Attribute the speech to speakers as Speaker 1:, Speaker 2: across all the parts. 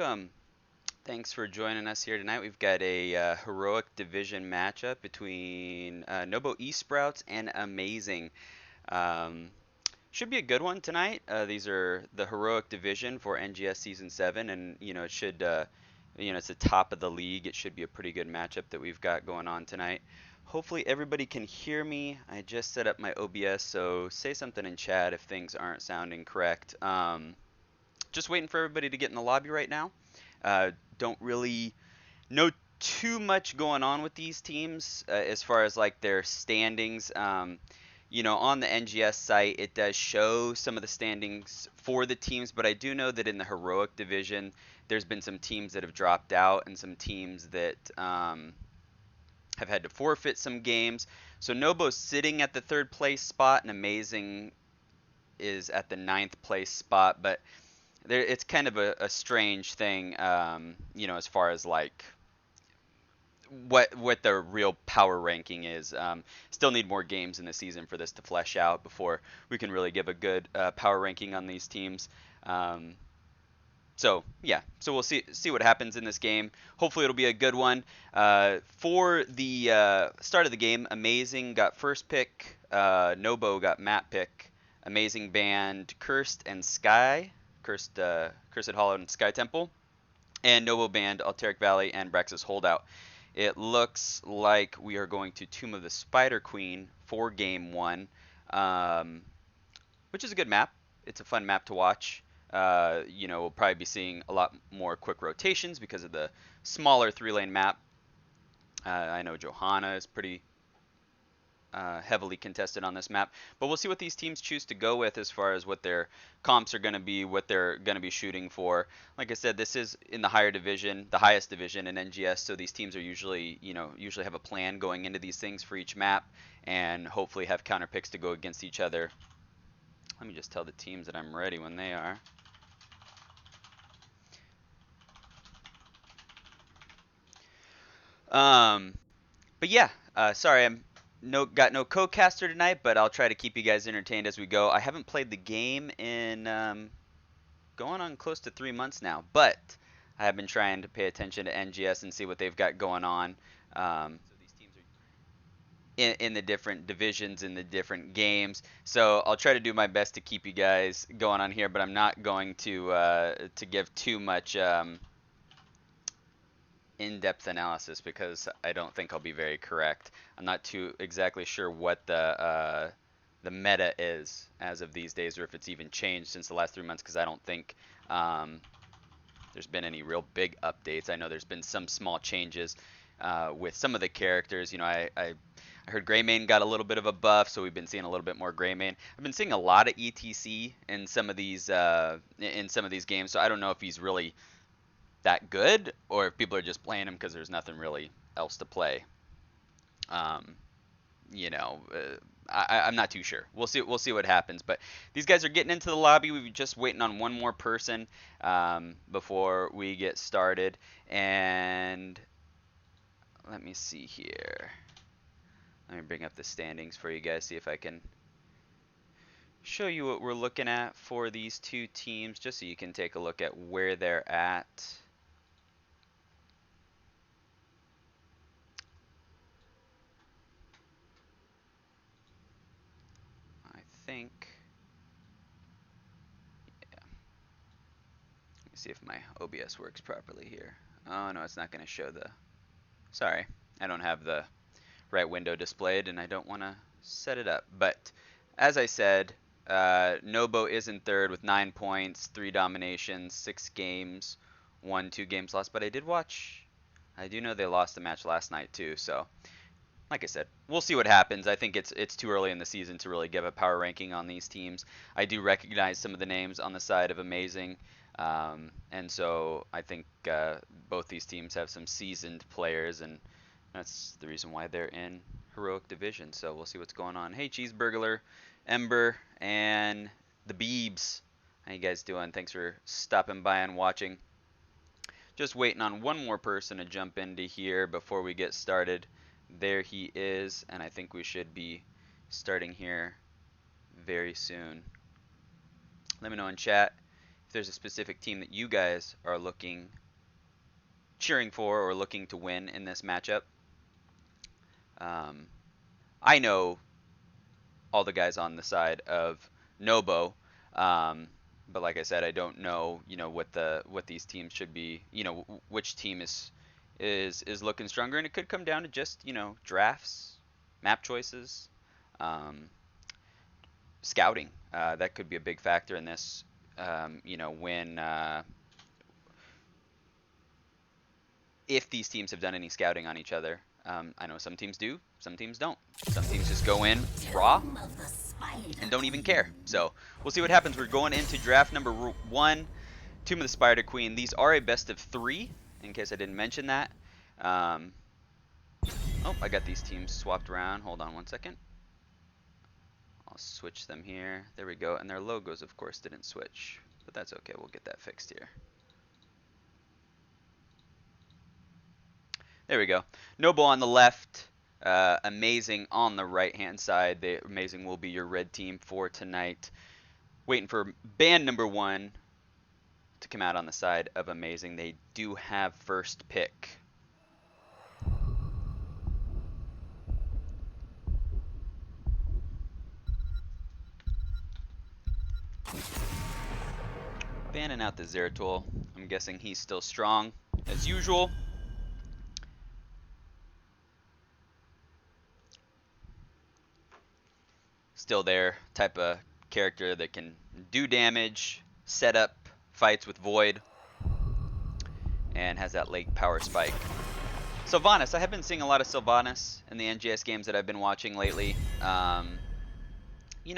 Speaker 1: welcome. Thanks for joining us here tonight. We've got a heroic division matchup between Nobo Esprouts and A-MEI-ZING. Um, should be a good one tonight. These are the heroic division for NGS Season 7, and it's the top of the league. It should be a pretty good matchup that we've got going on tonight. Hopefully everybody can hear me. I just set up my OBS, so say something in chat if things aren't sounding correct. Just waiting for everybody to get in the lobby right now. Don't really know too much going on with these teams as far as like their standings. On the NGS site, it does show some of the standings for the teams, but I do know that in the heroic division, there's been some teams that have dropped out and some teams that have had to forfeit some games. So Nobo's sitting at the third place spot, and A-MEI-ZING is at the ninth place spot, but it's kind of a strange thing, as far as like what the real power ranking is. Still need more games in the season for this to flesh out before we can really give a good power ranking on these teams. So we'll see what happens in this game. Hopefully it'll be a good one. For the start of the game, A-MEI-ZING got first pick, Nobo got map pick, A-MEI-ZING banned Cursed and Sky. Cursed Hollow and Sky Temple, and Nobo banned Alteric Valley and Braxis Holdout. It looks like we are going to Tomb of the Spider Queen for Game 1, which is a good map. It's a fun map to watch. We'll probably be seeing a lot more quick rotations because of the smaller 3-lane map. I know Johanna is pretty heavily contested on this map, but we'll see what these teams choose to go with as far as what their comps are going to be, what they're going to be shooting for. Like I said, this is in the higher division, the highest division in NGS, so these teams are usually have a plan going into these things for each map, and hopefully have counter picks to go against each other. Let me just tell the teams that I'm ready when they are. But yeah, sorry, got no co-caster tonight, but I'll try to keep you guys entertained as we go. I haven't played the game in going on close to 3 months now, but I have been trying to pay attention to NGS and see what they've got going on. So these teams are in the different divisions, in the different games. So I'll try to do my best to keep you guys going on here, but I'm not going to give too much in-depth analysis because I don't think I'll be very correct. I'm not too exactly sure what the meta is as of these days, or if it's even changed since the last 3 months, because I don't think there's been any real big updates. I know there's been some small changes with some of the characters. I heard Greymane got a little bit of a buff, so we've been seeing a little bit more Greymane. I've been seeing a lot of ETC in some of these games, so I don't know if he's really that good, or if people are just playing him because there's nothing really else to play. I'm not too sure. We'll see what happens. But these guys are getting into the lobby. We're just waiting on one more person before we get started. And let me see here. Let me bring up the standings for you guys, see if I can show you what we're looking at for these two teams, just so you can take a look at where they're at. Think. Yeah. Let me see if my OBS works properly here. Oh no, it's not going to show the. Sorry, I don't have the right window displayed, and I don't want to set it up. But as I said, Nobo is in third with 9 points, 3 dominations, 6 games, 2 games lost. But I did watch. I do know they lost the match last night too, so. Like I said, we'll see what happens. I think it's too early in the season to really give a power ranking on these teams. I do recognize some of the names on the side of A-MEI-ZING, and so I think both these teams have some seasoned players, and that's the reason why they're in heroic division. So we'll see what's going on. Hey, Cheeseburglar, Ember, and the Beebs. How you guys doing? Thanks for stopping by and watching. Just waiting on one more person to jump into here before we get started. There he is, and I think we should be starting here very soon. Let me know in chat if there's a specific team that you guys are cheering for or looking to win in this matchup. I know all the guys on the side of Nobo, but like I said, I don't know, what these teams should be, which team is looking stronger, and it could come down to just, drafts, map choices, scouting. That could be a big factor in this. When if these teams have done any scouting on each other. I know some teams do, some teams don't. Some teams just go in raw and don't even care. So we'll see what happens. We're going into draft number 1, Tomb of the Spider Queen. These are a best of 3, in case I didn't mention that. Oh, I got these teams swapped around. Hold on one second. I'll switch them here. There we go. And their logos, of course, didn't switch. But that's okay. We'll get that fixed here. There we go. Nobo on the left. A-MEI-ZING on the right-hand side. The A-MEI-ZING will be your red team for tonight. Waiting for band number 1 to come out on the side of A-MEI-ZING. They do have first pick. Banning out the Zeratul. I'm guessing he's still strong as usual. Still there, type of character that can do damage, set up fights with Void, and has that late power spike. Sylvanas, I have been seeing a lot of Sylvanas in the NGS games that I've been watching lately.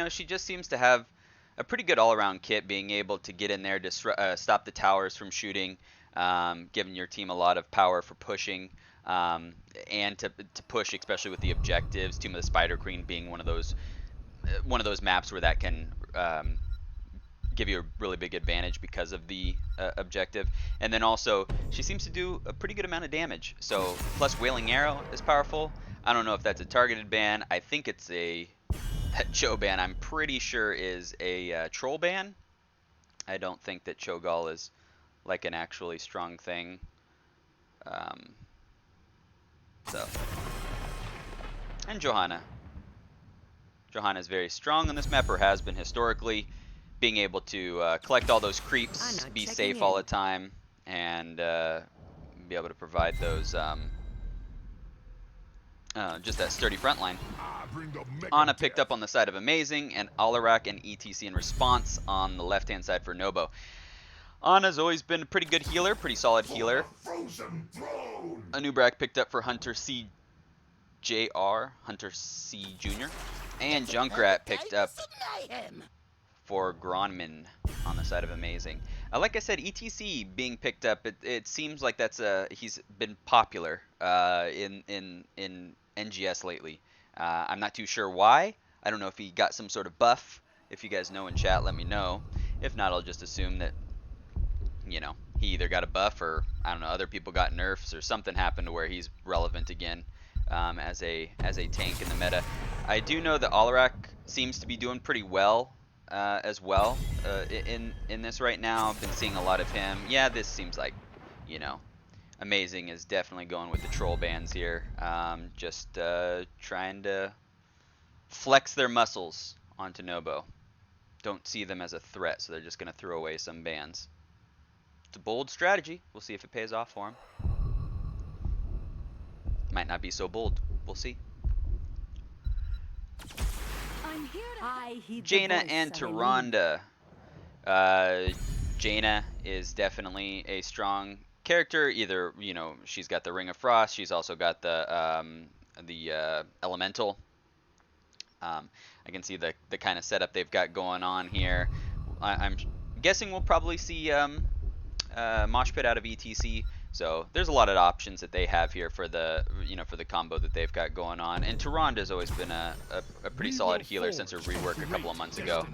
Speaker 1: She just seems to have a pretty good all-around kit, being able to get in there to stop the towers from shooting, giving your team a lot of power for pushing, and to push, especially with the objectives. Tomb of the Spider Queen being one of those maps where that can give you a really big advantage because of the objective. And then also, she seems to do a pretty good amount of damage. So, plus Wailing Arrow is powerful. I don't know if that's a targeted ban. I think it's that Cho ban, I'm pretty sure, is a troll ban. I don't think that Cho'Gall is like an actually strong thing. And Johanna. Johanna is very strong on this map, or has been historically, being able to collect all those creeps, be safe all the time, and be able to provide those just that sturdy front line. Ana picked up on the side of A-MEI-ZING, and Alarak and ETC in response on the left-hand side for Nobo. Ana's always been a pretty good healer, pretty solid healer. Anubrak picked up for Hunter C. Hunter C. Jr. And Junkrat picked up for Gronman on the side of A-MEI-ZING. Like I said, ETC being picked up, it seems like he's been popular in NGS lately. I'm not too sure why. I don't know if he got some sort of buff. If you guys know in chat, let me know. If not, I'll just assume that, he either got a buff, or I don't know, other people got nerfs, or something happened to where he's relevant again as a tank in the meta. I do know that Alarak seems to be doing pretty well as well in this right now. I've been seeing a lot of him. Yeah, this seems like, A-MEI-ZING is definitely going with the troll bans here. Just trying to flex their muscles onto Nobo. Don't see them as a threat, so they're just going to throw away some bans. It's a bold strategy. We'll see if it pays off for him. Might not be so bold. We'll see. Jaina and Tyrande. Jaina is definitely a strong character. Either, she's got the Ring of Frost. She's also got the Elemental. I can see the kind of setup they've got going on here. I'm guessing we'll probably see Mosh Pit out of ETC. So there's a lot of options that they have here for the combo that they've got going on. And Tyrande has always been a pretty solid healer since her rework a couple of months ago.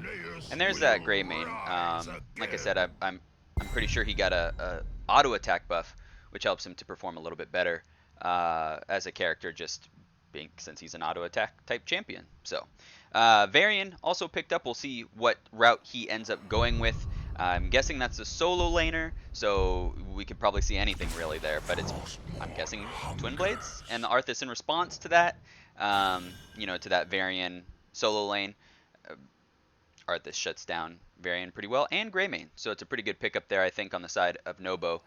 Speaker 1: And there's that Greymane. Like I said, I'm pretty sure he got a auto attack buff, which helps him to perform a little bit better as a character, just since he's an auto attack type champion. So Varian also picked up. We'll see what route he ends up going with. I'm guessing that's a solo laner, so we could probably see anything really there, but it's, I'm guessing, Twin Blades, and the Arthas in response to that, you know, to that Varian solo lane, Arthas shuts down Varian pretty well, and Greymane, so it's a pretty good pickup there, I think, on the side of Nobo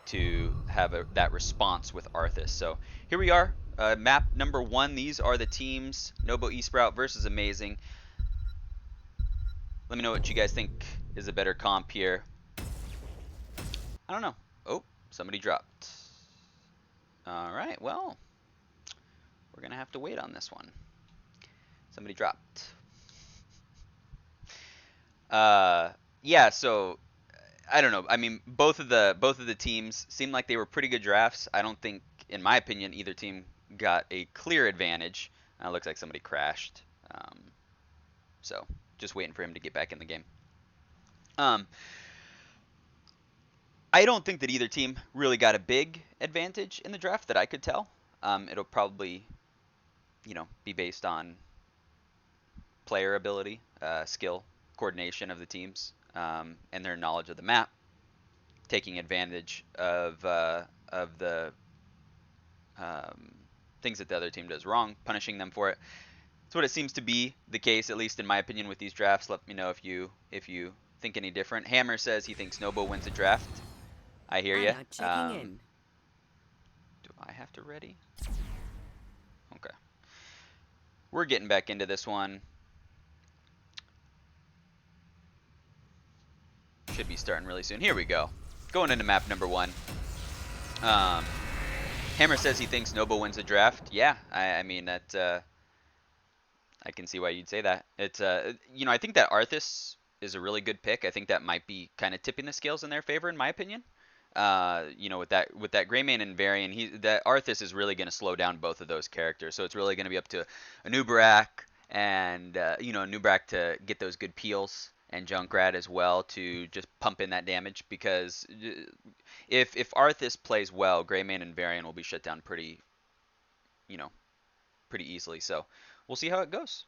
Speaker 1: to have that response with Arthas. So here we are, map number 1. These are the teams, Nobo Esprouts versus A-MEI-ZING. Let me know what you guys think is a better comp here. I don't know. Oh, somebody dropped. Alright, well, we're going to have to wait on this one. Somebody dropped. Yeah, so I don't know. I mean, both of the teams seemed like they were pretty good drafts. I don't think, in my opinion, either team got a clear advantage. Looks like somebody crashed. So just waiting for him to get back in the game. I don't think that either team really got a big advantage in the draft that I could tell. It'll probably, you know, be based on player ability, skill, coordination of the teams, and their knowledge of the map, taking advantage of the things that the other team does wrong, punishing them for it. That's what it seems to be the case, at least in my opinion, with these drafts. Let me know if you think any different. Hammer says he thinks Nobo wins a draft. I hear you. Do I have to ready? Okay. We're getting back into this one. Should be starting really soon. Here we go. Going into map number 1. Hammer says he thinks Nobo wins the draft. Yeah, I mean that. I can see why you'd say that. It's you know, I think that Arthas is a really good pick. I think that might be kind of tipping the scales in their favor, in my opinion. You know, with that Greymane and Varian, that Arthas is really going to slow down both of those characters. So it's really going to be up to Anub'arak and you know, Anub'arak to get those good peels, and Junkrat as well to just pump in that damage, because if Arthas plays well, Greymane and Varian will be shut down pretty, you know, pretty easily. So we'll see how it goes.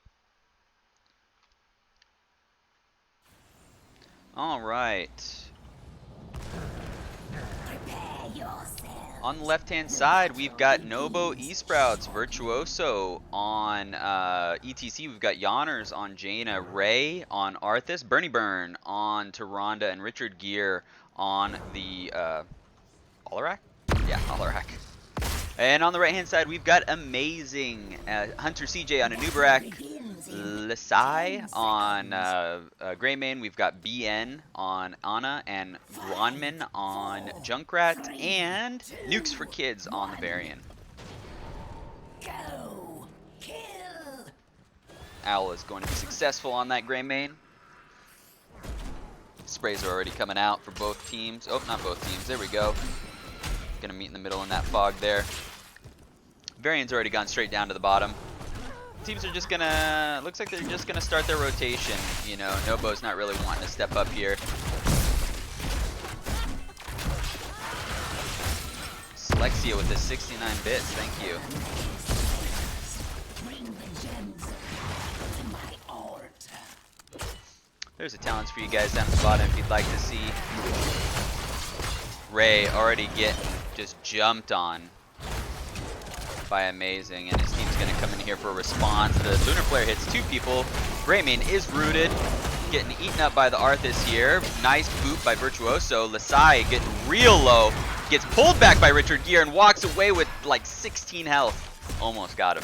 Speaker 1: All right. On the left-hand side, we've got Nobo Esprouts, Virtuoso on ETC. We've got Yonners on Jaina, Ray on Arthas, Bernie Burn on Tyrande, and Richard Gere on the Alarak? Yeah, Alarak. And on the right-hand side, we've got A-MEI-ZING, Hunter CJ on Anub'arak, Lesai on Greymane. We've got BN on Ana, and Gronman on Junkrat, and Nukes for Kids on the Varian.
Speaker 2: Go kill.
Speaker 1: Owl is going to be successful on that Greymane. Sprays are already coming out for both teams. Oh, not both teams. There we go. Gonna meet in the middle in that fog there. Varian's already gone straight down to the bottom. Teams are just gonna, looks like they're just gonna start their rotation. You know, Nobo's not really wanting to step up here. Slexia with the 69 bits, thank you. There's the talents for you guys down at the bottom if you'd like to see. Ray already getting just jumped on by A-MEI-ZING, and his team's going to come in here for a response. The Lunar Flare hits 2 people. Greymane is rooted, getting eaten up by the Arthas here. Nice boot by Virtuoso. Lesai getting real low, gets pulled back by Richard Gere and walks away with like 16 health. Almost got him.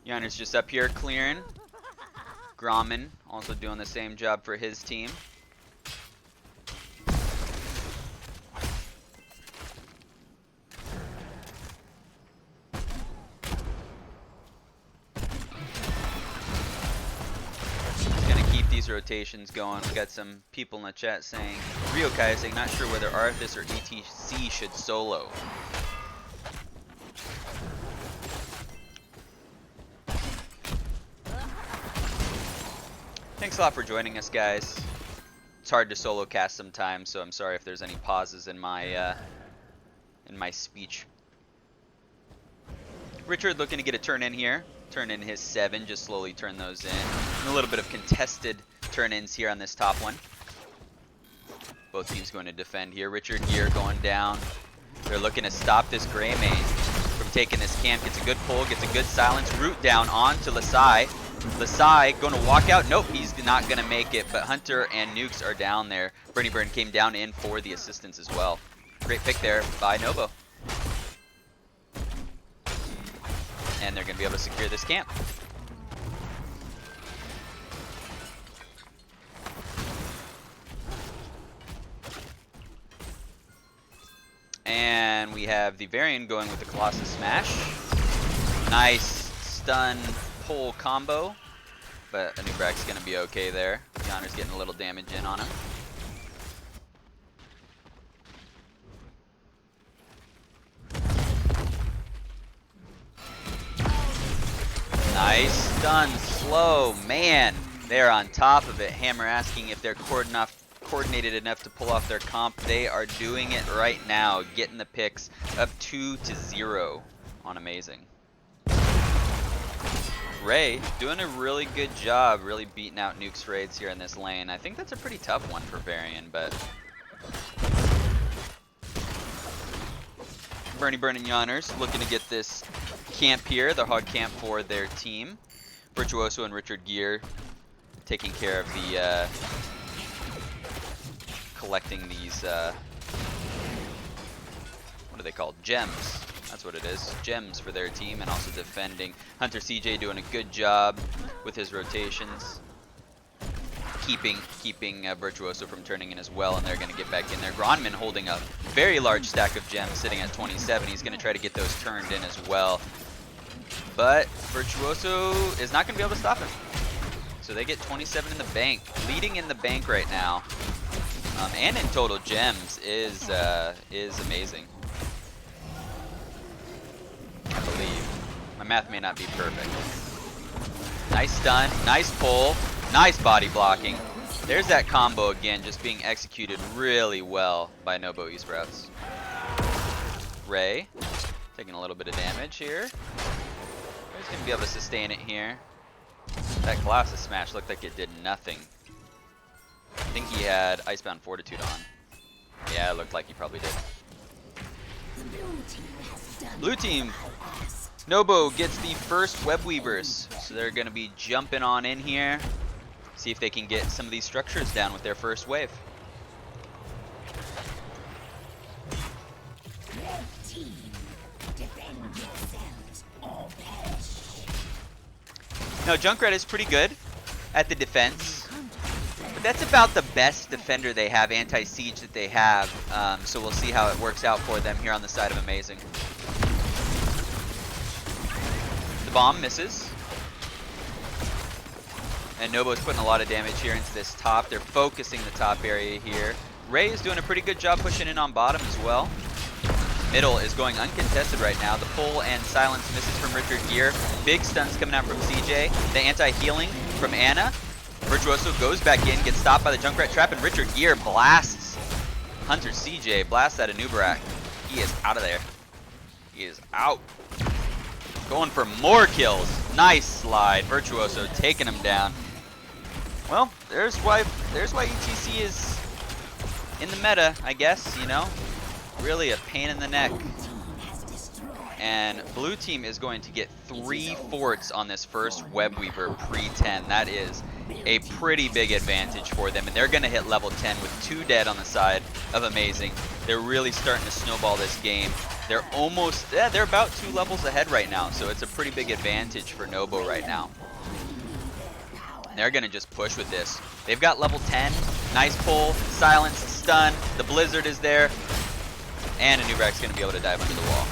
Speaker 1: Yonner's just up here clearing. Grommen also doing the same job for his team. These rotations going. We got some people in the chat saying, Ryokai saying, not sure whether Arthas or ETC should solo. Thanks a lot for joining us, guys. It's hard to solo cast sometimes, so I'm sorry if there's any pauses in my speech. Richard looking to get a turn in here. turn in his 7, just slowly turn those in. And a little bit of contested turn-ins here on this top one. Both teams going to defend here. Richard Gear going down. They're looking to stop this Greymane from taking this camp. Gets a good pull, gets a good silence. Root down onto Lasai. Lasai going to walk out. Nope, he's not going to make it. But Hunter and Nukes are down there. Bernie Burn came down in for the assistance as well. Great pick there by Nobo. And they're going to be able to secure this camp. And we have the Varian going with the Colossus Smash. Nice stun pull combo. But Anubrak's going to be okay there. Yonner's getting a little damage in on him. Nice stun slow. Man, they're on top of it. Hammer asking if they're coordinated enough to pull off their comp. They are doing it right now, getting the picks up 2-0 on A-MEI-ZING. Ray doing a really good job, really beating out Nuke's raids here in this lane. I think that's a pretty tough one for Varian, but Bernie Burn and Yonners looking to get this camp here, the hog camp for their team. Virtuoso and Richard Gear taking care of the collecting these what are they called? Gems. That's what it is. Gems for their team, and also defending. Hunter CJ doing a good job with his rotations. Keeping Virtuoso from turning in as well, and they're going to get back in there. Gronman holding a very large stack of gems, sitting at 27. He's going to try to get those turned in as well. But Virtuoso is not going to be able to stop him. So they get 27 in the bank. Leading in the bank right now. And in total gems is amazing. I believe. My math may not be perfect. Nice stun, nice pull, nice body blocking. There's that combo again, just being executed really well by Nobo Esprouts. Ray taking a little bit of damage here. He's going to be able to sustain it here. That Colossus Smash looked like it did nothing. I think he had Icebound Fortitude on. Yeah, it looked like he probably did. Blue team, Nobo gets the first Web Weavers. So they're going to be jumping on in here. See if they can get some of these structures down with their first wave.
Speaker 2: Red team, defend yourselves or perish.
Speaker 1: Now Junkrat is pretty good at the defense. But that's about the best defender they have, anti-siege that they have. So we'll see how it works out for them here on the side of A-MEI-ZING. The bomb misses. And Nobo's putting a lot of damage here into this top. They're focusing the top area here. Ray is doing a pretty good job pushing in on bottom as well. Middle is going uncontested right now. The pull and silence misses from Richard Gear. Big stuns coming out from CJ. The anti-healing from Anna. Virtuoso goes back in, gets stopped by the Junkrat trap, and Richard Gear blasts Hunter CJ, blasts out of Nubrak. He is out of there. He is out. Going for more kills. Nice slide. Virtuoso taking him down. Well, there's why ETC is in the meta, I guess, you know. Really a pain in the neck. And blue team is going to get 3 forts on this first Web Weaver pre-10. That is a pretty big advantage for them. And they're going to hit level 10 with 2 dead on the side of A-MEI-ZING. They're really starting to snowball this game. They're almost, yeah, they're about 2 levels ahead right now. So it's a pretty big advantage for Nobo right now. They're going to just push with this. They've got level 10. Nice pull, silence, stun. The Blizzard is there. And Anubrak's going to be able to dive under the wall.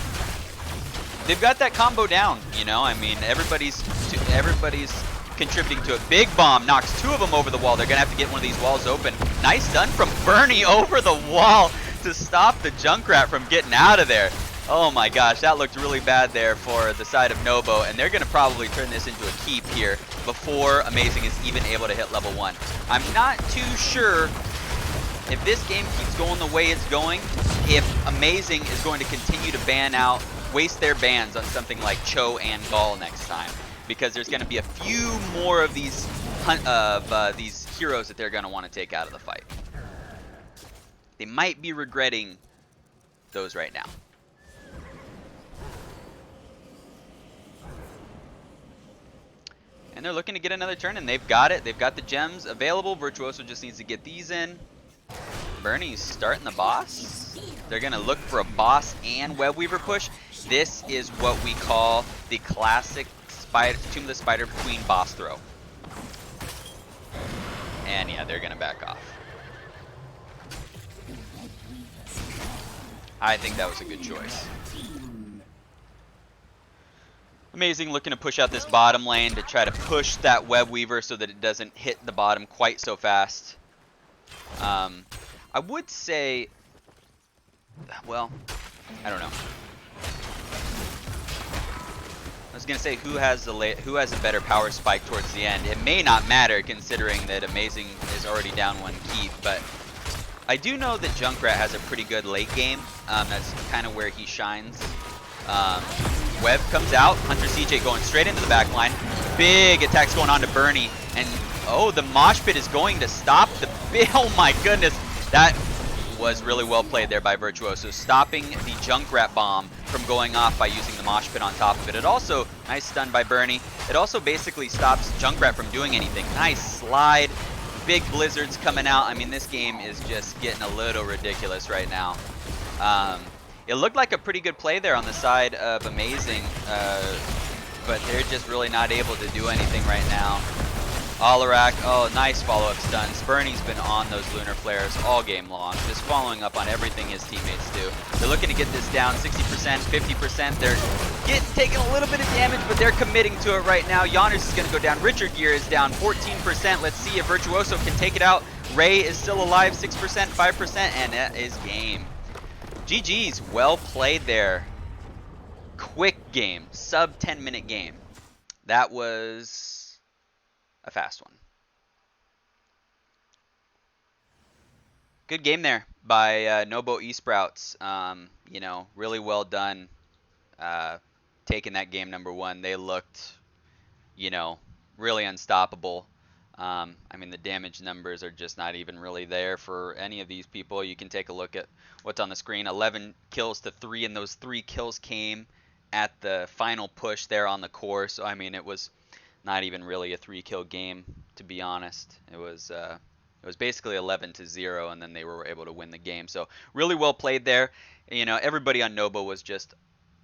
Speaker 1: They've got that combo down, you know. I mean, everybody's contributing to it. Big bomb knocks 2 of them over the wall. They're going to have to get one of these walls open. Nice stun from Bernie over the wall to stop the Junkrat from getting out of there. Oh my gosh, that looked really bad there for the side of Nobo, and they're going to probably turn this into a keep here before A-MEI-ZING is even able to hit level 1. I'm not too sure if this game keeps going the way it's going, if A-MEI-ZING is going to continue to ban out, waste their bans on something like Cho and Gall next time. because there's going to be a few more of these these heroes that they're going to want to take out of the fight. They might be regretting those right now. And they're looking to get another turn, and they've got it. They've got the gems available. Virtuoso just needs to get these in. Bernie's starting the boss. They're going to look for a boss and web weaver push. This is what we call the classic Tomb of the Spider Queen boss throw. And yeah, they're going to back off. I think that was a good choice. A-MEI-ZING looking to push out this bottom lane to try to push that web weaver so that it doesn't hit the bottom quite so fast. I would say, well, I don't know. I was gonna say who has a better power spike towards the end. It may not matter considering that A-MEI-ZING is already down one keep, but I do know that Junkrat has a pretty good late game. That's kind of where he shines. Web comes out. Hunter CJ going straight into the back line. Big attacks going on to Bernie. And, oh, the mosh pit is going to stop the... Oh, my goodness. That was really well played there by Virtuoso. Stopping the Junkrat bomb from going off by using the mosh pit on top of it. It also, nice stun by Bernie. It also basically stops Junkrat from doing anything. Nice slide. Big blizzards coming out. I mean, this game is just getting a little ridiculous right now. It looked like a pretty good play there on the side of A-MEI-ZING, but they're just really not able to do anything right now. Alarak, oh, nice follow-up stuns. Bernie's been on those lunar flares all game long, just following up on everything his teammates do. They're looking to get this down 60%, 50%. They're taking a little bit of damage, but they're committing to it right now. Giannis is going to go down. Richard Gear is down 14%. Let's see if Virtuoso can take it out. Ray is still alive, 6%, 5%, and that is game. GG's, well played there. Quick game, sub 10-minute game. That was a fast one. Good game there by Nobo Esprouts. You know, really well done taking that game number one. They looked, you know, really unstoppable. I mean, the damage numbers are just not even really there for any of these people. You can take a look at what's on the screen. 11 kills to 3, and those 3 kills came at the final push there on the core. So, I mean, it was not even really a 3-kill game, to be honest. It was basically 11-0, and then they were able to win the game. So, really well played there. You know, everybody on Nobo was just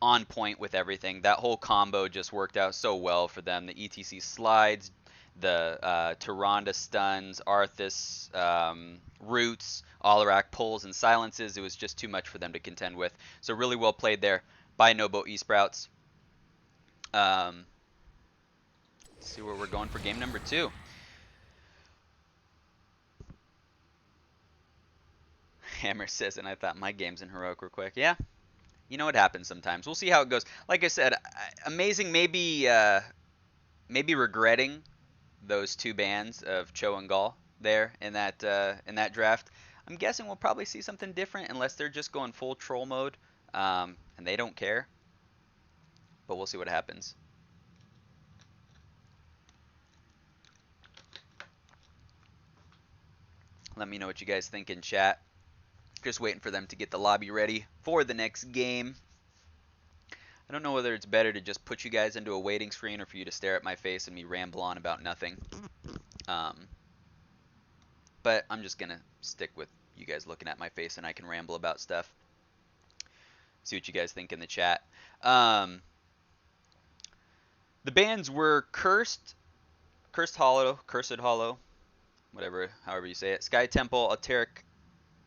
Speaker 1: on point with everything. That whole combo just worked out so well for them. The ETC slides, the Tyrande stuns, Arthas, roots, Alarak pulls and silences. It was just too much for them to contend with. So really well played there by Nobo Esprouts. Let's see where we're going for game number 2. Hammer says, and I thought my games in Heroic were quick. Yeah, you know what happens sometimes. We'll see how it goes. Like I said, A-MEI-ZING maybe regretting those 2 bans of Cho and Gall there in that draft. I'm guessing we'll probably see something different unless they're just going full troll mode and they don't care. But we'll see what happens. Let me know what you guys think in chat. Just waiting for them to get the lobby ready for the next game. I don't know whether it's better to just put you guys into a waiting screen or for you to stare at my face and me ramble on about nothing. But I'm just going to stick with you guys looking at my face and I can ramble about stuff. See what you guys think in the chat. The bans were Cursed Hollow, however you say it, Sky Temple, Alteric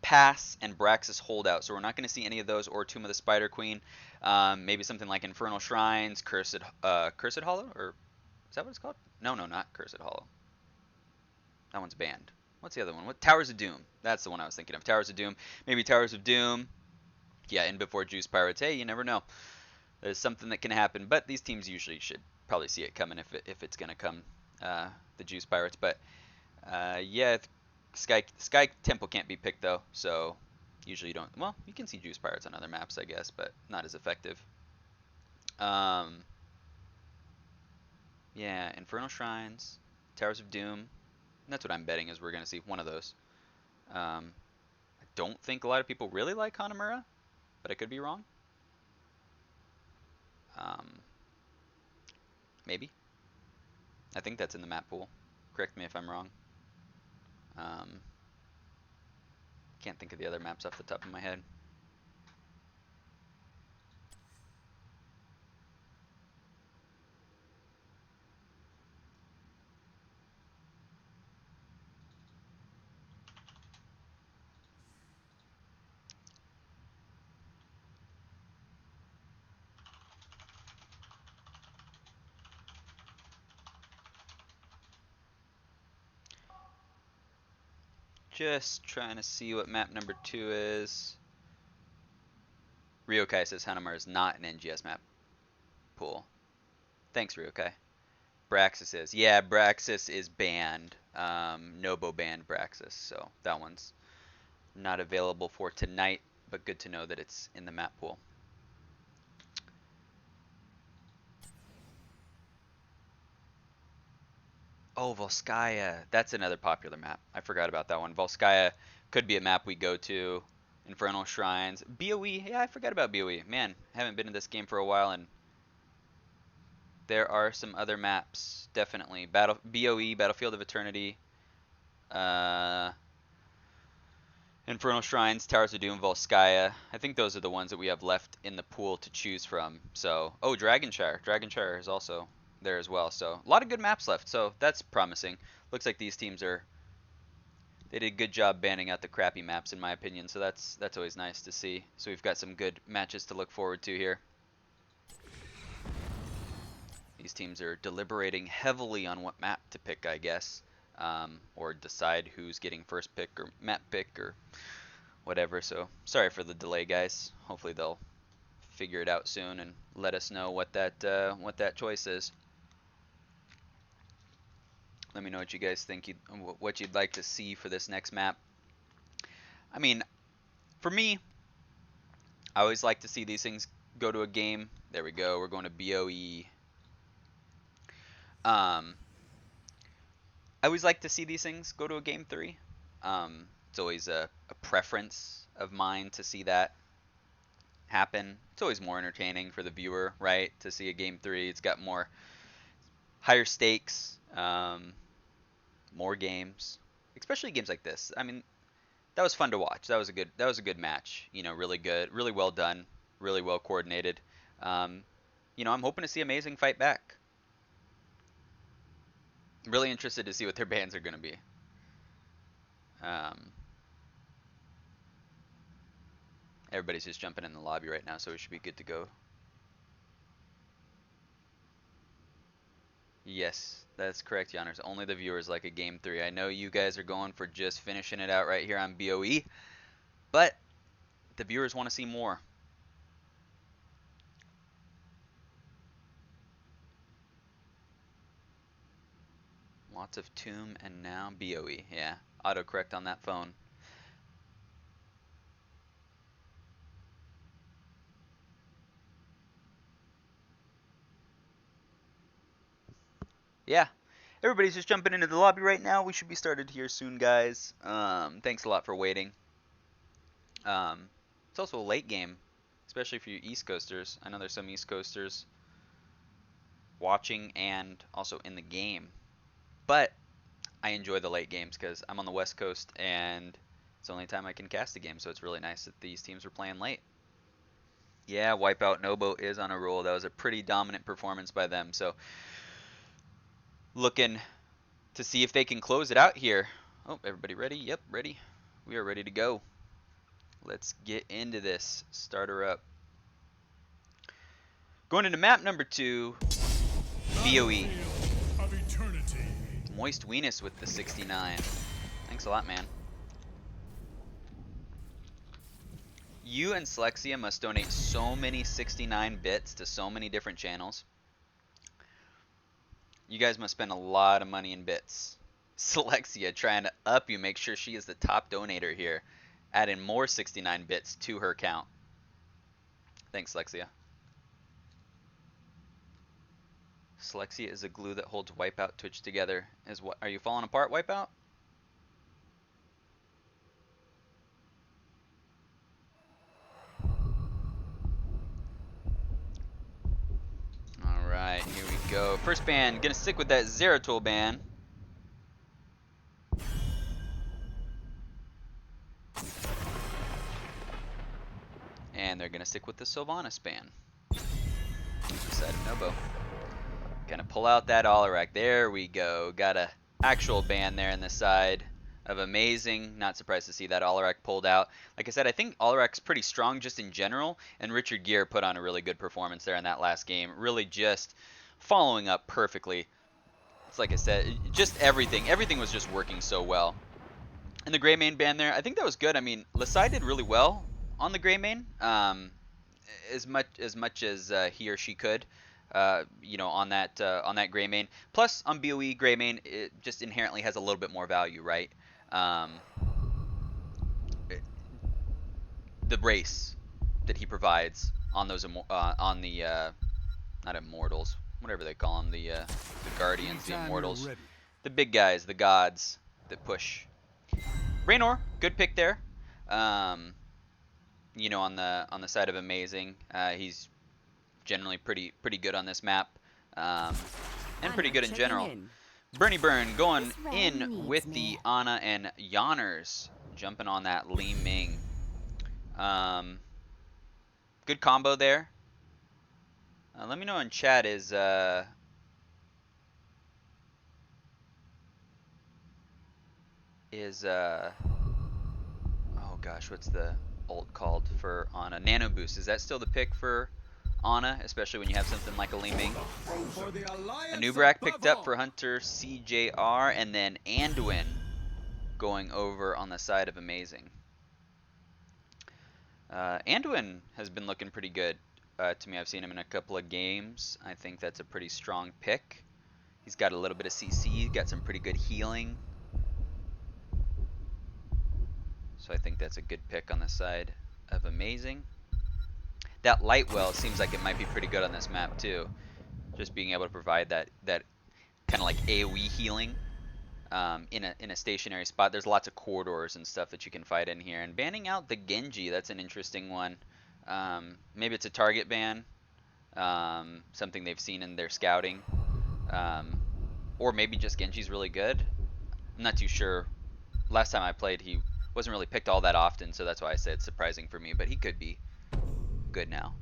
Speaker 1: Pass, and Braxis Holdout. So we're not going to see any of those or Tomb of the Spider Queen. Maybe something like Infernal Shrines, Cursed Hollow, or is that what it's called? No, not Cursed Hollow. That one's banned. What's the other one? What? Towers of Doom. That's the one I was thinking of. Towers of Doom. Maybe Towers of Doom. Yeah, in before Juice Pirates. Hey, you never know. There's something that can happen, but these teams usually should probably see it coming if it's going to come, the Juice Pirates. But yeah, Sky Temple can't be picked though, so usually you don't. Well, you can see Juice Pirates on other maps, I guess, but not as effective. Yeah, Infernal Shrines, Towers of Doom. That's what I'm betting is we're gonna see one of those. I don't think a lot of people really like Hanamura, but I could be wrong. Um, maybe. I think that's in the map pool. Correct me if I'm wrong. Um, can't think of the other maps off the top of my head. Just trying to see what map number 2 is. Ryokai says Hanamura is not an NGS map pool. Thanks, Ryokai. Braxis is. Yeah, Braxis is banned. Nobo banned Braxis, so that one's not available for tonight, but good to know that it's in the map pool. Oh, Volskaya. That's another popular map. I forgot about that one. Volskaya could be a map we go to. Infernal Shrines. BOE. Yeah, I forgot about BOE. Man, haven't been in this game for a while, and there are some other maps. Definitely. BOE, Battlefield of Eternity. Uh, Infernal Shrines, Towers of Doom, Volskaya. I think those are the ones that we have left in the pool to choose from. So, oh, Dragonshire. Dragonshire is also there as well. So, a lot of good maps left. So, that's promising. Looks like these teams they did a good job banning out the crappy maps in my opinion. So, that's always nice to see. So, we've got some good matches to look forward to here. These teams are deliberating heavily on what map to pick, I guess. Or decide who's getting first pick or map pick or whatever. So sorry for the delay, guys. Hopefully they'll figure it out soon and let us know what that choice is. Let me know what you guys think, what you'd like to see for this next map. I mean, for me, I always like to see these things go to a game. There we go. We're going to BOE. I always like to see these things go to a game 3. It's always a preference of mine to see that happen. It's always more entertaining for the viewer, right? To see a game 3. It's got more higher stakes, more games, especially games like this. I mean, that was fun to watch. That was a good match. You know, really good, really well done, really well coordinated. Um, I'm hoping to see A-MEI-ZING fight back. Really interested to see what their bans are going to be. Um, everybody's just jumping in the lobby right now, so we should be good to go. Yes, that's correct, Yanners. Only the viewers like a game 3. I know you guys are going for just finishing it out right here on BOE, but the viewers want to see more. Lots of Tomb and now BOE. Yeah, autocorrect on that phone. Yeah, everybody's just jumping into the lobby right now. We should be started here soon, guys. Thanks a lot for waiting. It's also a late game, especially for you East Coasters. I know there's some East Coasters watching and also in the game, but I enjoy the late games because I'm on the West Coast and it's the only time I can cast a game, so it's really nice that these teams are playing late. Yeah, Wipeout Nobo is on a roll. That was a pretty dominant performance by them, so looking to see if they can close it out here. Oh, everybody ready? Yep, ready. We are ready to go. Let's get into this. Start her up. Going into map number 2, BOE. Moist Weenus with the 69. Thanks a lot, man. You and Slexia must donate so many 69 bits to so many different channels. You guys must spend a lot of money in bits. Slexia trying to up you, make sure she is the top donator here. Adding more 69 bits to her count. Thanks, Slexia. Selexia is a glue that holds Wipeout Twitch together. Is what? Are you falling apart, Wipeout? All right, here we go. First ban, gonna stick with that Zeratul ban. And they're gonna stick with the Sylvanas ban. Side of Nobo. Gonna pull out that Alarak. There we go. Got a actual ban there in the side of A-MEI-ZING. Not surprised to see that Alarak pulled out. Like I said, I think Alarak's pretty strong just in general, and Richard Gere put on a really good performance there in that last game. Really just following up perfectly. It's like I said, just everything. Everything was just working so well. And the Greymane ban there, I think that was good. I mean, Lasai did really well on the Greymane, as much as he or she could, you know, on that Greymane. Plus, on BOE Greymane, it just inherently has a little bit more value, right? The race that he provides on those on the not immortals, whatever they call them, the guardians, the immortals, the big guys, the gods that push. Raynor, good pick there. You know, on the side of A-MEI-ZING, he's generally pretty good on this map, and pretty good in general. Bernie Burn going in with the Ana and Yanners, jumping on that Li Ming. Good combo there. Let me know in chat oh gosh, what's the ult called for Ana? Nano Boost. Is that still the pick for Ana, especially when you have something like a Li Ming? Anubrak picked up for Hunter CJR, and then Anduin going over on the side of A-MEI-ZING. Anduin has been looking pretty good to me. I've seen him in a couple of games. I think that's a pretty strong pick. He's got a little bit of CC, got some pretty good healing. So I think that's a good pick on the side of A-MEI-ZING. That light well seems like it might be pretty good on this map too. Just being able to provide that kind of like AoE healing in a stationary spot. There's lots of corridors and stuff that you can fight in here. And banning out the Genji, that's an interesting one. Maybe it's a target ban, something they've seen in their scouting. Or maybe just Genji's really good. I'm not too sure. Last time I played, he wasn't really picked all that often, so that's why I said it's surprising for me, but he could be good now.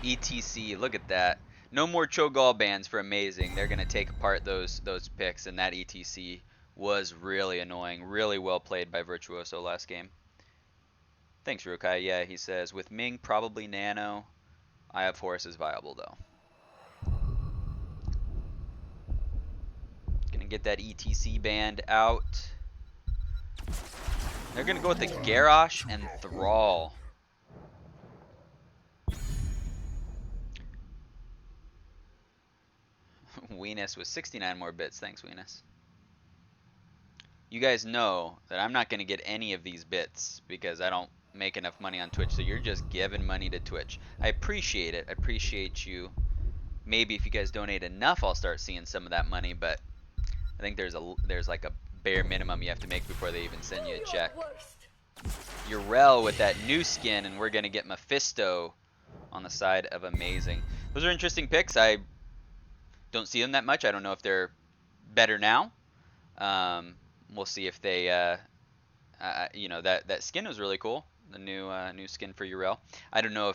Speaker 1: ETC, look at that. No more Cho'Gall bans for A-MEI-ZING. They're going to take apart those picks, and that ETC was really annoying. Really well played by Virtuoso last game. Thanks, Rukai. Yeah, he says, with Ming, probably Nano. I have Horus is viable, though. Gonna get that ETC band out. They're gonna go with the Garrosh and Thrall. Weenus with 69 more bits. Thanks, Weenus. You guys know that I'm not gonna get any of these bits because I don't make enough money on Twitch, so you're just giving money to Twitch. I appreciate it. I appreciate you. Maybe if you guys donate enough, I'll start seeing some of that money, but I think there's like a bare minimum you have to make before they even send you a check. Urel with that new skin, and we're gonna get Mephisto on the side of A-MEI-ZING. Those are interesting picks. I don't see them that much. I don't know if they're better now. We'll see if they, you know, that skin was really cool. The new skin for Urel. I don't know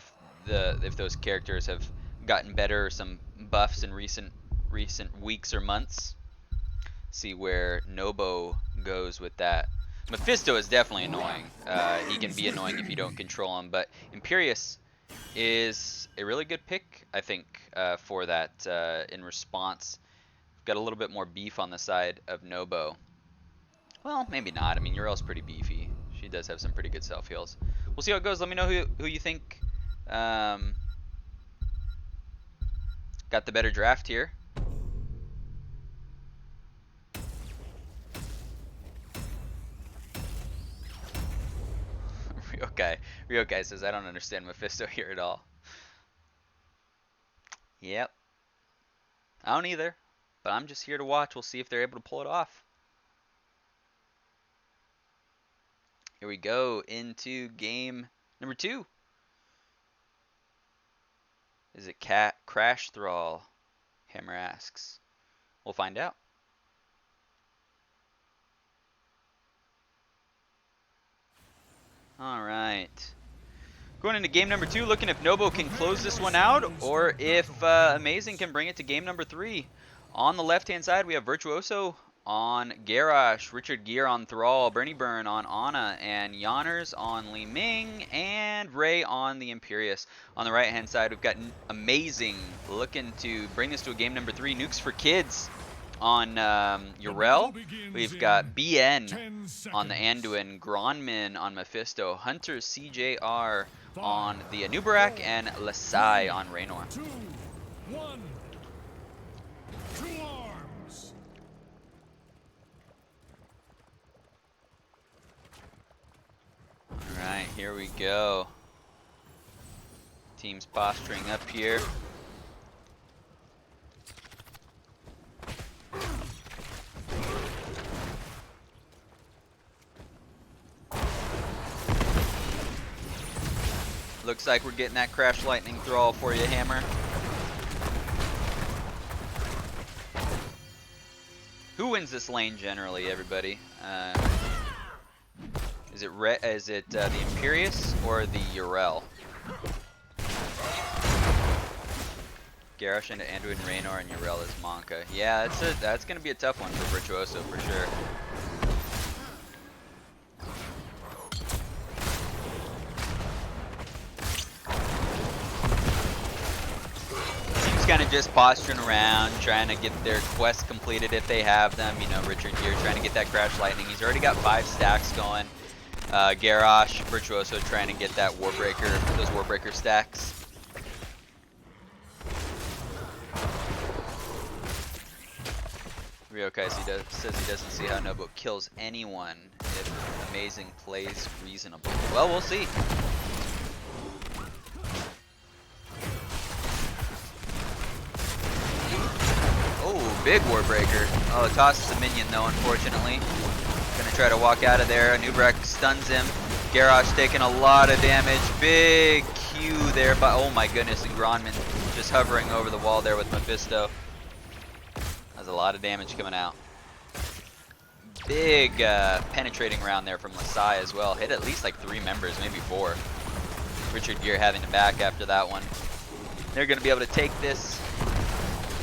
Speaker 1: if those characters have gotten better or some buffs in recent weeks or months. See where Nobo goes with that. Mephisto is definitely annoying. He can be annoying if you don't control him, but Imperius is a really good pick, I think, for that in response. Got a little bit more beef on the side of Nobo. Well, maybe not. I mean, Urel's pretty beefy. She does have some pretty good self-heals. We'll see how it goes. Let me know who you think got the better draft here. Ryokai says, I don't understand Mephisto here at all. Yep. I don't either, but I'm just here to watch. We'll see if they're able to pull it off. Here we go into game number 2. Is it Crash Thrall? Hammer asks. We'll find out. All right. Going into game number 2, looking if Nobo can close this one out, or if A-MEI-ZING can bring it to game number 3. On the left-hand side, we have Virtuoso on Garrosh, Richard Gere on Thrall, Bernie Burn on Ana, and Yonners on Li Ming, and Ray on the Imperious. On the right-hand side, we've got A-MEI-ZING looking to bring this to a game number 3. Nukes for Kids on Yrel. We've got BN on the Anduin, Gronmin on Mephisto, Hunter CJR on the Anubarak, and Lasai on Raynor.
Speaker 3: 2, 1. To arms.
Speaker 1: Alright, here we go. Team's posturing up here. Looks like we're getting that Crash Lightning Thrall for you, Hammer. Who wins this lane generally, everybody? Is it the Imperious or the Yrel? Garrosh into Anduin, Raynor, and Yrel is Monka. Yeah, that's gonna be a tough one for Virtuoso for sure. Kind of just posturing around, trying to get their quests completed if they have them. You know, Richard here trying to get that Crash Lightning. He's already got 5 stacks going. Garrosh, Virtuoso trying to get that Warbreaker, those Warbreaker stacks. Ryokai says he doesn't see how Nobo kills anyone if A-MEI-ZING plays reasonable. Well, we'll see. Oh, big Warbreaker. Oh, it tosses a minion though, unfortunately. Gonna try to walk out of there. Anubarak stuns him. Garrosh taking a lot of damage. Big Q there, but oh my goodness, and Gronmin just hovering over the wall there with Mephisto. That's a lot of damage coming out. Big penetrating round there from Lasai as well. Hit at least like 3 members, maybe 4. Richard Gere having to back after that one. They're gonna be able to take this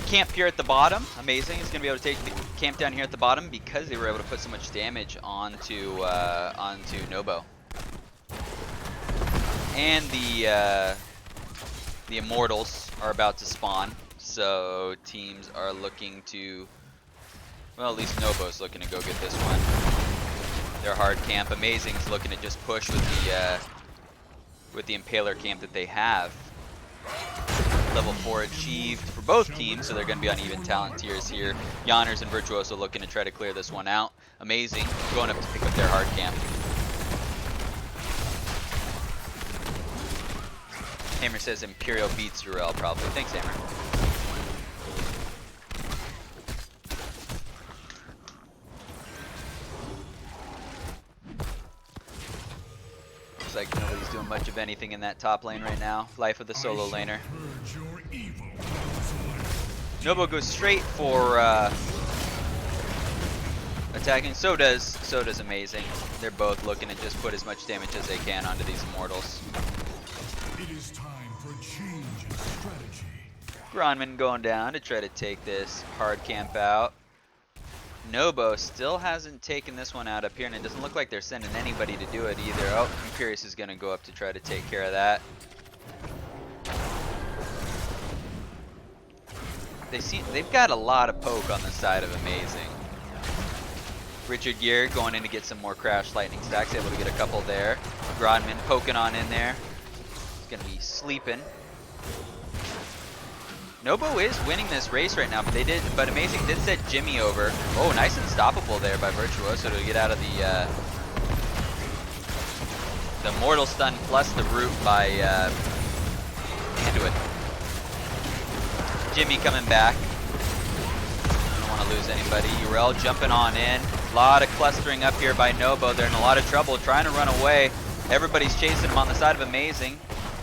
Speaker 1: camp here at the bottom. A-MEI-ZING is going to be able to take the camp down here at the bottom because they were able to put so much damage onto Nobo. And the Immortals are about to spawn, so teams are looking to, well, at least Nobo's looking to go get this one. Their hard camp. A-MEI-ZING's looking to just push with the Impaler camp that they have. Level 4 achieved for both teams, so they're going to be on even talent tiers here. Yonners and Virtuoso looking to try to clear this one out. A-MEI-ZING going up to pick up their hard camp. Hammer says Imperial beats Yrel probably. Thanks, Hammer. Looks like nobody's doing much of anything in that top lane right now. Life of the solo laner. Nobo goes straight for attacking. So does A-MEI-ZING. They're both looking to just put as much damage as they can onto these Immortals.
Speaker 3: It is time for a change in strategy.
Speaker 1: Gronmin going down to try to take this hard camp out. Nobo still hasn't taken this one out up here, and it doesn't look like they're sending anybody to do it either. Oh, Imperious is going to go up to try to take care of that. They've got a lot of poke on the side of A-MEI-ZING. Richard Gere going in to get some more Crash Lightning stacks, able to get a couple there. Gronmin poking on in there. He's going to be sleeping. Nobo is winning this race right now, but A-MEI-ZING did set Jimmy over. Oh, nice unstoppable there by Virtuoso to get out of the Mortal Stun plus the root by Anduin. Jimmy coming back. want to lose anybody. Urel jumping on in. A lot of clustering up here by Nobo. They're in a lot of trouble trying to run away. Everybody's chasing him on the side of A-MEI-ZING.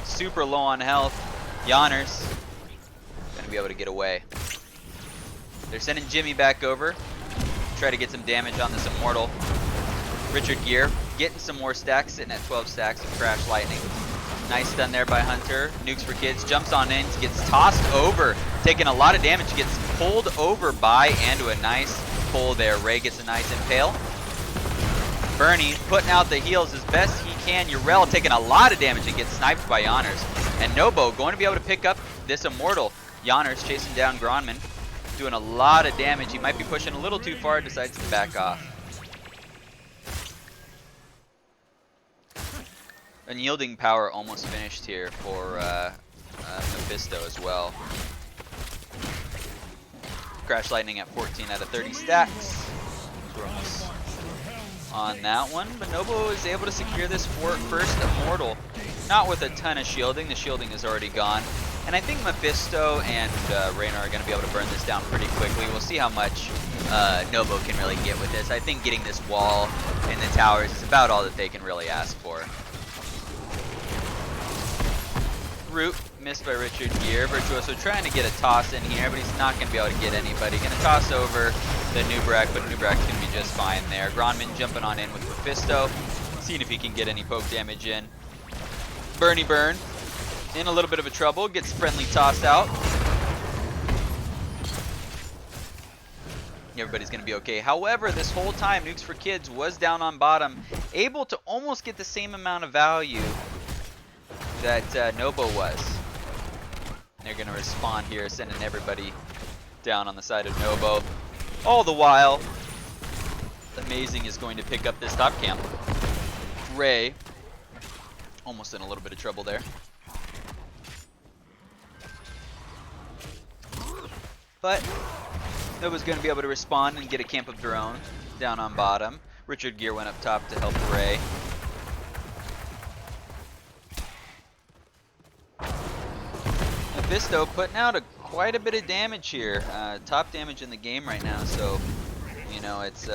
Speaker 1: Super low on health. Yanners gonna be able to get away. They're sending Jimmy back over. Try to get some damage on this Immortal. Richard Gere getting some more stacks, sitting at 12 stacks of Crash Lightning. Nice stun there by Hunter. Nukes for Kids, jumps on in, gets tossed over, taking a lot of damage, gets pulled over by Ando. A nice pull there. Ray gets a nice impale. Bernie putting out the heals as best he can. Urel taking a lot of damage and gets sniped by Yanners. And Nobo going to be able to pick up this Immortal. Yanners chasing down Gronman, doing a lot of damage. He might be pushing a little too far, decides to back off. Unyielding Power almost finished here for Mephisto as well. Crash Lightning at 14 out of 30 stacks. We're almost on that one, but Nobo is able to secure this first Immortal. Not with a ton of shielding. The shielding is already gone. And I think Mephisto and Raynor are going to be able to burn this down pretty quickly. We'll see how much Nobo can really get with this. I think getting this wall in the towers is about all that they can really ask for. Root missed by Richard Gere. Virtuoso trying to get a toss in here, but he's not going to be able to get anybody. Going to toss over the Nubrak, but Nubrak's going to be just fine there. Gronman jumping on in with Mephisto, seeing if he can get any poke damage in. Bernie Burn in a little bit of a trouble, gets friendly tossed out. Everybody's going to be okay. However, this whole time, Nukes for Kids was down on bottom, able to almost get the same amount of value that Nobo was. They're going to respond here, sending everybody down on the side of Nobo. All the while, A-MEI-ZING is going to pick up this top camp. Ray, almost in a little bit of trouble there. But Nobo's going to be able to respond and get a camp of their own down on bottom. Richard Gere went up top to help Ray. Mephisto putting out quite a bit of damage here. Top damage in the game right now, so you know it's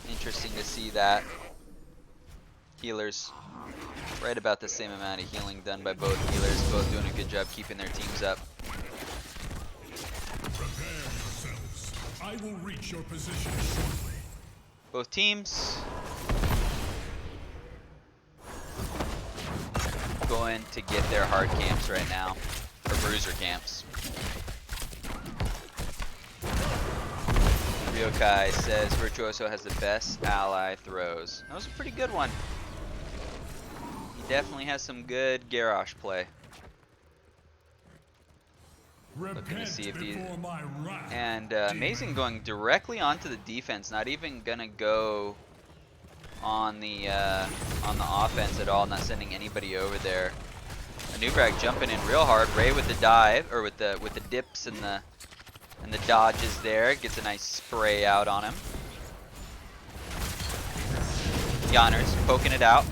Speaker 1: interesting to see that. Healers right about the same amount of healing done by both healers, both doing a good job keeping their teams up.
Speaker 3: Prepare yourselves. I will reach your position shortly.
Speaker 1: Both teams going to get their hard camps right now, or bruiser camps. Ryokai says Virtuoso has the best ally throws. That was a pretty good one. He definitely has some good Garrosh play. Looking to see if he and A-MEI-ZING going directly onto the defense, not even gonna go on the offense at all, not sending anybody over there. Nubrak jumping in real hard. Ray with the dive, or with the dips and the dodges there, gets a nice spray out on him. Yanners poking it out.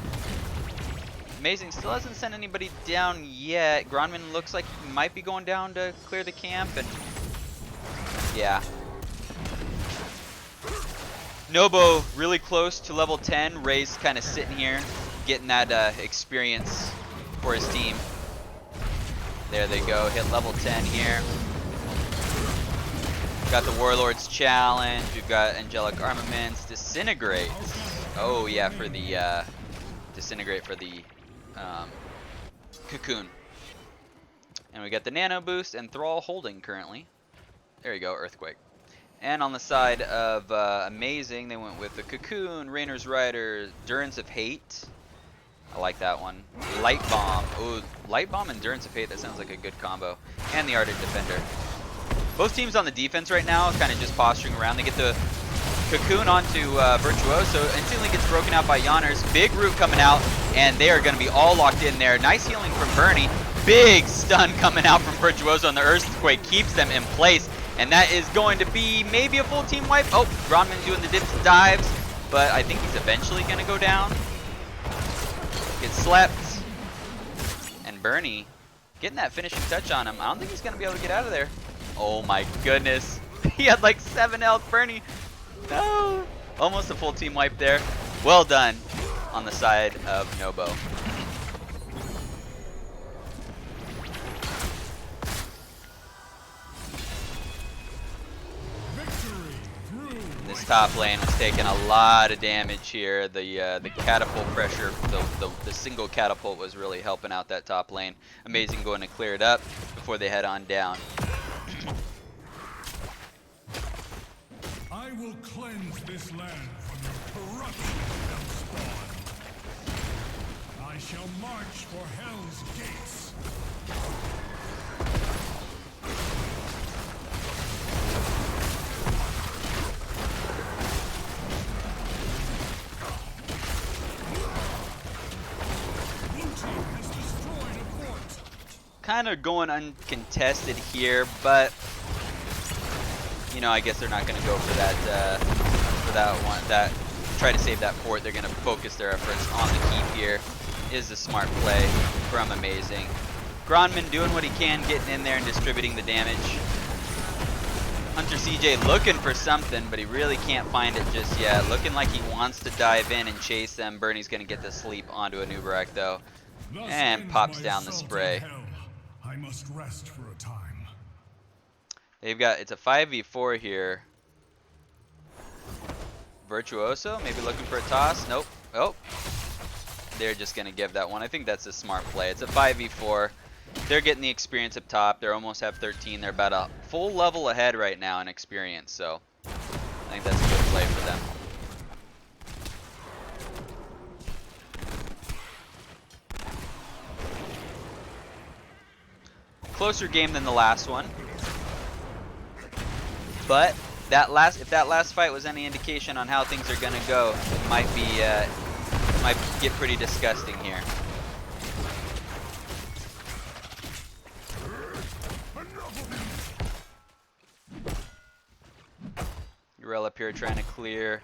Speaker 1: A-MEI-ZING still hasn't sent anybody down yet. Gronman looks like he might be going down to clear the camp, and yeah. Nobo really close to level 10. Ray's kind of sitting here, getting that experience for his team. There they go, hit level 10 here. Got the Warlord's Challenge. We've got Angelic Armaments, Disintegrate. Oh yeah, for the Disintegrate for the Cocoon. And we got the Nano Boost and Thrall holding currently. There you go, Earthquake. And on the side of A-MEI-ZING, they went with the Cocoon, Raynor's Rider, Endurance of Hate. I like that one. Light Bomb. Ooh, Light Bomb, Endurance of Hate. That sounds like a good combo. And the Ardent Defender. Both teams on the defense right now, kind of just posturing around. They get the Cocoon onto Virtuoso. Instantly gets broken out by Yanners. Big root coming out, and they are going to be all locked in there. Nice healing from Bernie. Big stun coming out from Virtuoso, and the Earthquake keeps them in place. And that is going to be maybe a full team wipe. Oh, Gronman doing the dips and dives, but I think he's eventually going to go down. Gets slept. And Bernie getting that finishing touch on him. I don't think he's going to be able to get out of there. Oh my goodness. He had like 7 health, Bernie. No. Almost a full team wipe there. Well done on the side of Nobo. This top lane was taking a lot of damage here. The catapult pressure, the single catapult was really helping out that top lane. A-MEI-ZING going to clear it up before they head on down.
Speaker 3: I will cleanse this land from your corruption, Hellspawn. I shall march for Hell's gates.
Speaker 1: Kind of going uncontested here, but you know, I guess they're not going to go for that one. That try to save that fort. They're going to focus their efforts on the keep here. Is a smart play from A-MEI-ZING. Gronman doing what he can, getting in there and distributing the damage. Hunter CJ looking for something, but he really can't find it just yet. Looking like he wants to dive in and chase them. Bernie's going to get the sleep onto a Nubarak though, and pops down the spray.
Speaker 3: I must rest for a time.
Speaker 1: They've got, it's a 5v4 here. Virtuoso, maybe looking for a toss. Nope. Oh. They're just going to give that one. I think that's a smart play. It's a 5v4. They're getting the experience up top. They almost have 13. They're about a full level ahead right now in experience. So I think that's a good play for them. Closer game than the last one, but if that last fight was any indication on how things are gonna go, it might get pretty disgusting here. Urel up here trying to clear,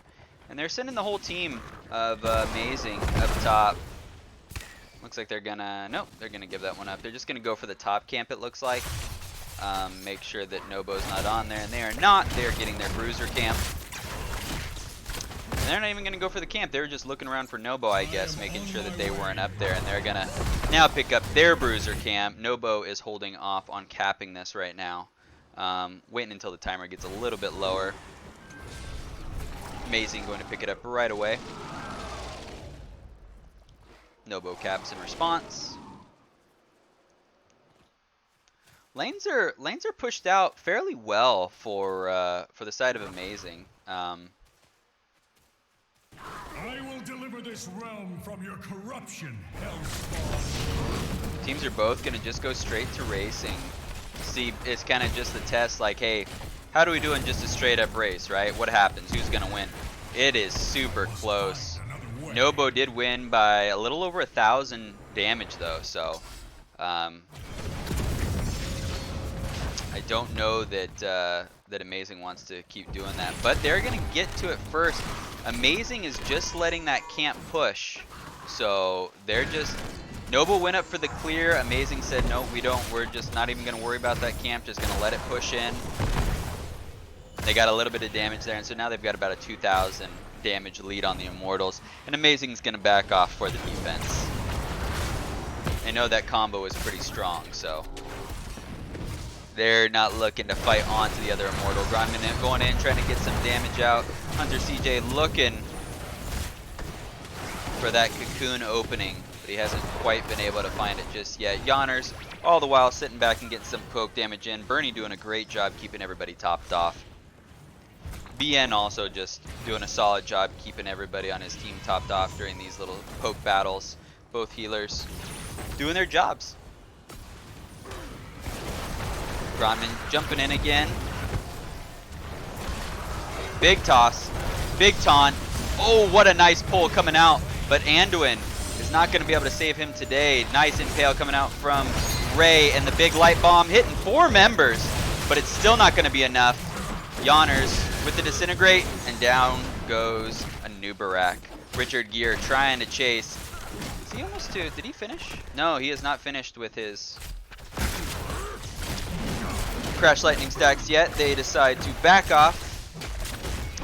Speaker 1: and they're sending the whole team of A-MEI-ZING up top. Looks like they're gonna, nope, they're gonna give that one up. They're just gonna go for the top camp, it looks like. Make sure that Nobo's not on there, and they are not. They're getting their bruiser camp. And they're not even gonna go for the camp. They were just looking around for Nobo, I guess, making sure that they weren't up there, and they're gonna now pick up their bruiser camp. Nobo is holding off on capping this right now. Waiting until the timer gets a little bit lower. A-MEI-ZING going to pick it up right away. Nobo caps in response. Lanes are pushed out fairly well for the side of A-MEI-ZING.
Speaker 3: I will deliver this realm from your corruption, Hellspawn.
Speaker 1: Teams are both gonna just go straight to racing. See, it's kind of just the test, like, hey, how do we do in just a straight up race, right? What happens? Who's gonna win? It is super close. Nobo did win by a little over 1,000 damage though, so I don't know that that A-MEI-ZING wants to keep doing that, but they're gonna get to it first. A-MEI-ZING is just letting that camp push, so they're just, Nobo went up for the clear. A-MEI-ZING said no, we don't. We're just not even gonna worry about that camp. Just gonna let it push in. They got a little bit of damage there, and so now they've got about a 2,000 damage lead on the Immortals, and A-MEI-ZING's gonna back off for the defense. I know that combo is pretty strong, so they're not looking to fight on to the other Immortal. Gronman going in, trying to get some damage out. Hunter CJ looking for that cocoon opening, but he hasn't quite been able to find it just yet. Yonners all the while sitting back and getting some poke damage in. Bernie doing a great job keeping everybody topped off. BN also just doing a solid job keeping everybody on his team topped off during these little poke battles. Both healers doing their jobs. Gronman jumping in again. Big toss. Big taunt. Oh, what a nice pull coming out. But Anduin is not going to be able to save him today. Nice impale coming out from Ray, and the big light bomb hitting 4 members. But it's still not going to be enough. Yonners with the disintegrate, and down goes a Nubarak. Richard Gere trying to chase. Is he almost to, did he finish? No, he has not finished with his. Crash Lightning stacks yet. They decide to back off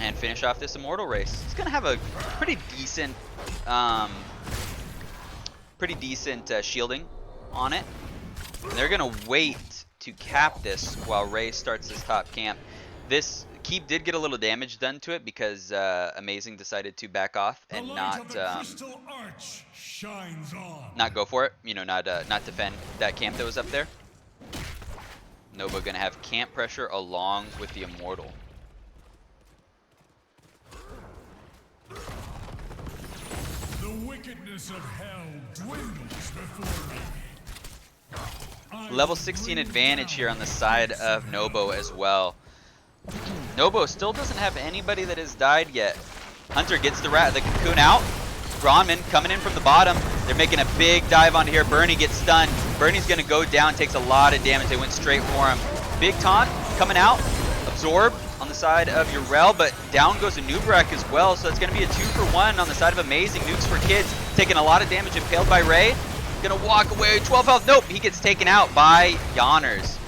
Speaker 1: and finish off this Immortal race. It's gonna have a pretty decent, shielding on it. And they're gonna wait to cap this while Ray starts his top camp. This keep did get a little damage done to it because A-MEI-ZING decided to back off and not go for it. You know, not defend that camp that was up there. Nobo gonna have camp pressure along with the Immortal.
Speaker 3: The wickedness of hell dwindles before me.
Speaker 1: Level 16 advantage here on the side of Nobo as well. Nobo still doesn't have anybody that has died yet. Hunter gets the cocoon out. Gronman coming in from the bottom. They're making a big dive onto here. Bernie gets stunned. Bernie's going to go down, takes a lot of damage. They went straight for him. Big taunt coming out. Absorb on the side of Urel, but down goes a Nubrek as well. So it's going to be a 2-for-1 on the side of A-MEI-ZING. Nukes for kids. Taking a lot of damage, impaled by Ray. Gonna walk away, 12 health. Nope, he gets taken out by Yonners.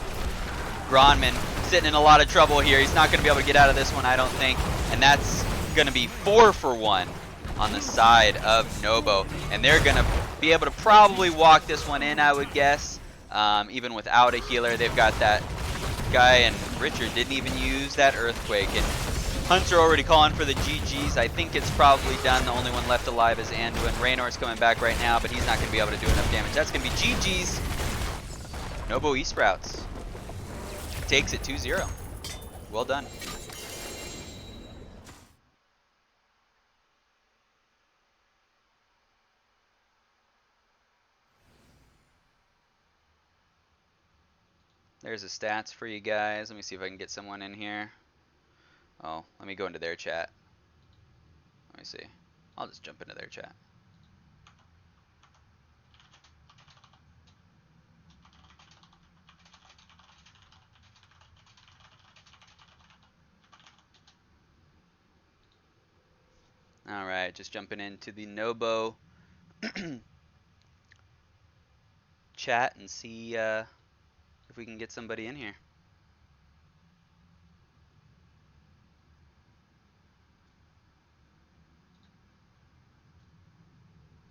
Speaker 1: Gronman sitting in a lot of trouble here. He's not gonna be able to get out of this one, I don't think. And that's gonna be 4-for-1 on the side of Nobo. And they're gonna be able to probably walk this one in, I would guess. Even without a healer, they've got that guy, and Richard didn't even use that Earthquake. And Hunter already calling for the GGs. I think it's probably done. The only one left alive is Anduin. Raynor's coming back right now, but he's not going to be able to do enough damage. That's going to be GGs. Nobo Esprouts takes it 2-0. Well done. There's the stats for you guys. Let me see if I can get someone in here. Oh, let me go into their chat. Let me see. I'll just jump into their chat. Alright, just jumping into the Nobo chat and see if we can get somebody in here.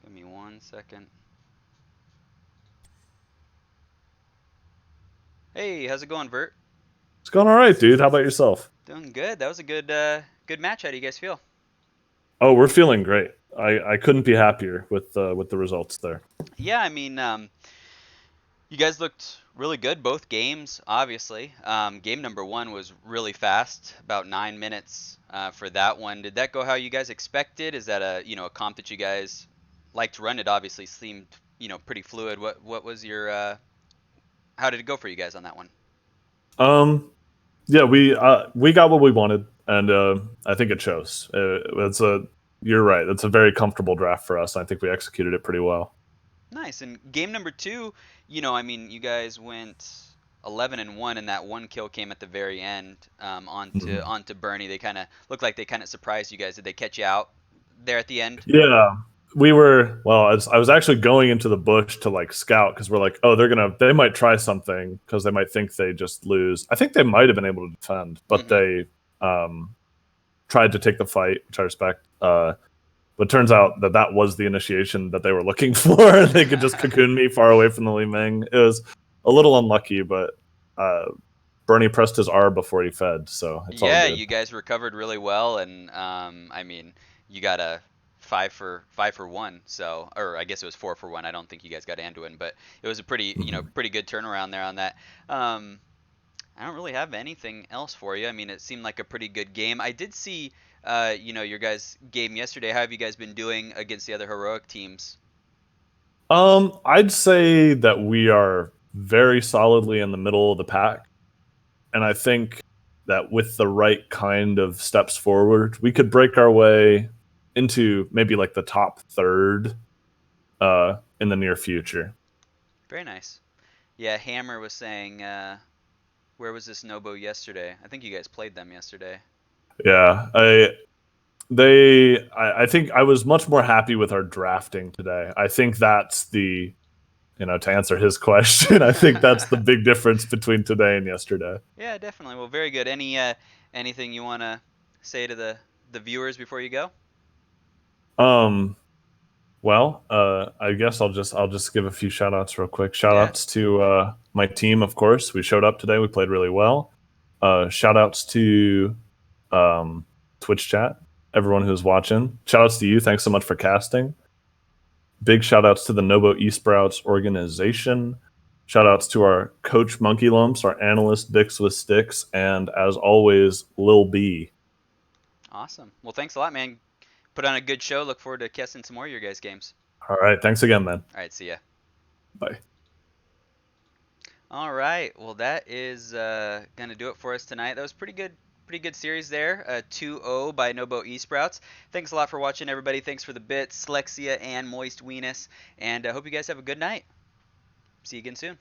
Speaker 1: Give me 1 second. Hey, how's it going, Vert?
Speaker 4: It's going all right, dude. How about yourself?
Speaker 1: Doing good. That was a good good match. How do you guys feel?
Speaker 4: Oh, we're feeling great. I couldn't be happier with the results there.
Speaker 1: Yeah, I mean, you guys looked really good both games, obviously. Game number 1 was really fast, about 9 minutes for that one. Did that go how you guys expected? Is that a a comp that you guys like to run? It obviously seemed pretty fluid. What was your how did it go for you guys on that one?
Speaker 4: Yeah, we got what we wanted, and I think it shows. You're right. It's a very comfortable draft for us. I think we executed it pretty well.
Speaker 1: Nice. And game number 2, I mean, you guys went 11-1, and that one kill came at the very end onto Bernie. They kind of looked like they kind of surprised you guys. Did they catch you out there at the end?
Speaker 4: Yeah, we were. Well, I was actually going into the bush to like scout because we're like, oh, they might try something because they might think they just lose. I think they might have been able to defend, but they tried to take the fight, which I respect. But it turns out that was the initiation that they were looking for. They could just cocoon me far away from the Li Ming. It was a little unlucky, but Bernie pressed his R before he fed, so it's all good.
Speaker 1: You guys recovered really well, and I mean, you got a 5-for-1, so, or I guess it was 4-for-1. I don't think you guys got Anduin, but it was a pretty pretty good turnaround there on that. I don't really have anything else for you. I mean, it seemed like a pretty good game. I did see your guys' game yesterday. How have you guys been doing against the other heroic teams?
Speaker 4: I'd say that we are very solidly in the middle of the pack, and I think that with the right kind of steps forward, we could break our way into maybe like the top third in the near future.
Speaker 1: Very nice. Yeah, Hammer was saying, where was this Nobo yesterday? I think you guys played them yesterday.
Speaker 4: Yeah, I think I was much more happy with our drafting today. I think that's the to answer his question. I think that's the big difference between today and yesterday.
Speaker 1: Yeah, definitely. Well, very good. Anything you want to say to the viewers before you go?
Speaker 4: Um, well, I guess I'll just give a few shout outs real quick. Shout
Speaker 1: Yeah.
Speaker 4: outs to my team, of course. We showed up today. We played really well. Shout outs to Twitch chat, everyone who's watching. Shout outs to you. Thanks so much for casting. Big shout outs to the Nobo Esprouts organization. Shout outs to our coach Monkey Lumps, our analyst Bix with Sticks, and as always, Lil B.
Speaker 1: Awesome. Well, thanks a lot, man. Put on a good show. Look forward to casting some more of your guys' games.
Speaker 4: All right. Thanks again, man.
Speaker 1: All right, see ya.
Speaker 4: Bye.
Speaker 1: All right. Well, that is gonna do it for us tonight. That was pretty good series there. 2-0 by Nobo Esprouts. Thanks a lot for watching, everybody. Thanks for the bits, Slexia and Moist Weenus, and I hope you guys have a good night. See you again soon.